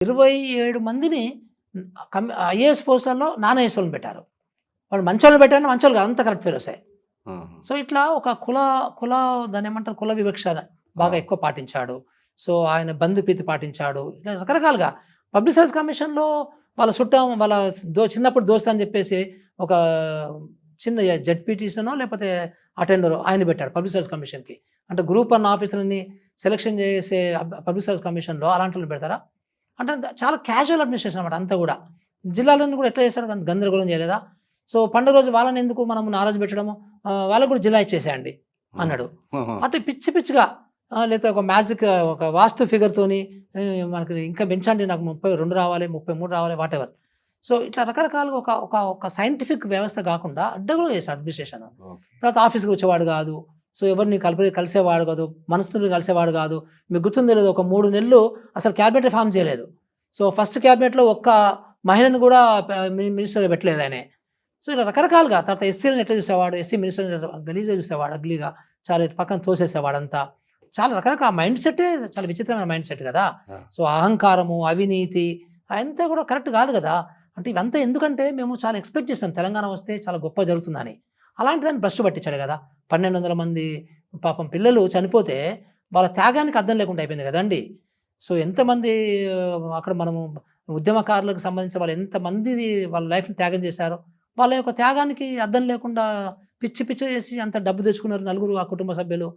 27 మందిని IAS పోస్టులలో non IAS పెట్టారు. వాళ్ళు మంచోళ్ళని పెట్టారని మంచోళ్ళు కాదు. అంత కరెక్ట్ పేరొస్తాయి. ఆహా! సో, ఇట్లా ఒక కుల దాన్నేమంటారు కుల వివక్ష బాగా ఆ! ఎక్కువ పాటించాడు. సో, ఆయన బంధుప్రీతి పాటించాడు. ఇలా రకరకాలుగా పబ్లిక్ సర్వీస్ కమిషన్‌లో వాళ్ళ చుట్టం వాళ్ళ చిన్నప్పుడు దోస్త్ అని చెప్పేసి ఒక చిన్న జడ్పీటీసీనో లేకపోతే అటెండరో ఆయన్ని పెట్టాడు పబ్లిక్ సర్వీస్ కమిషన్‌కి. అంటే గ్రూప్ 1 ఆఫీసర్‌లని సెలక్షన్ చేసే పబ్లిక్ సర్వీస్ కమిషన్‌లో అలాంటోళ్ళని పెడతారా? అంటే చాలా క్యాజువల్ అడ్మినిస్ట్రేషన్ అన్నమాట అంతా గూడా. జిల్లాలను కూడా ఎట్లా చేస్తాడు గందరగోళం చేయలేదా? సో, పండుగ రోజు వాళ్ళని ఎందుకు మనం నారాజు పెట్టడము? వాళ్ళకి కూడా జిల్లా ఇచ్చేసేయండి అన్నాడు. ఆహా! అంటే పిచ్చి పిచ్చిగా లేతే ఒక మ్యాజిక్ ఒక వాస్తు ఫిగర్‌తోని మనకి ఇంకా పెంచండి నాకు 32 రావాలి, 33 రావాలి వాటెవర్. సో, ఇట్లా రకరకాలుగా ఒక ఒక ఒక సైంటిఫిక్ వ్యవస్థ గాకుండా అడ్డగోలుగా చేశాడు అడ్మినిస్ట్రేషన్. ఓకే. తర్వాత ఆఫీస్‌కి వచ్చేవాడు గాదు. సో, ఎవరిని కలిసేవాడు కాదు. మనసుని కలిసేవాడు గాదు. మీకు గుర్తుందో లేదో ఒక 3 నెలలు అసలు క్యాబినెటే ఫార్మ్ చేయలేదు. సో, ఫస్ట్ క్యాబినెట్‌లో ఒక్క మహిళను గూడా మినిస్టర్‌గా పెట్టలేదు ఆయనే. సో, ఇలా రకరకాలుగా తర్వాత ఎస్సీలని ఎట్లా చూసేవాడు, ఎస్సీ మినిస్టర్‌ని గలీజ్‌గా చూసేవాడు, అగ్లీగా. చాలా ఇటు పక్కన తోసేసేవాడంతా. చాలా రకరకాల మైండ్ సెట్టే చాలా విచిత్రమైన మైండ్ సెట్ గదా! ఆ! సో, అహంకారము, అవినీతి అయంతా గూడా కరెక్ట్ గాదు గదా! అంటే ఇవంతా ఎందుకంటే మేము చాలా ఎక్స్‌పెక్ట్ చేసాం తెలంగాణ వస్తే చాలా గొప్ప జరుగుతుందని. అలాంటి దాన్ని భ్రష్టు పట్టించాడు గదా! 1200 మంది పాపం పిల్లలు చనిపోతే వాళ్ళ త్యాగానికి అర్థం లేకుండా అయిపోయింది గదండీ! సో, ఎంతమంది అక్కడ మనము ఉద్యమకారులకు సంబంధించిన వాళ్ళు ఎంతమంది వాళ్ళ లైఫ్‌ని త్యాగం చేశారో, వాళ్ళ యొక్క త్యాగానికి అర్థం లేకుండా పిచ్చి పిచ్చిగా చేసి అంత డబ్బు తెచ్చుకున్నారు నలుగురు ఆ కుటుంబ సభ్యులు.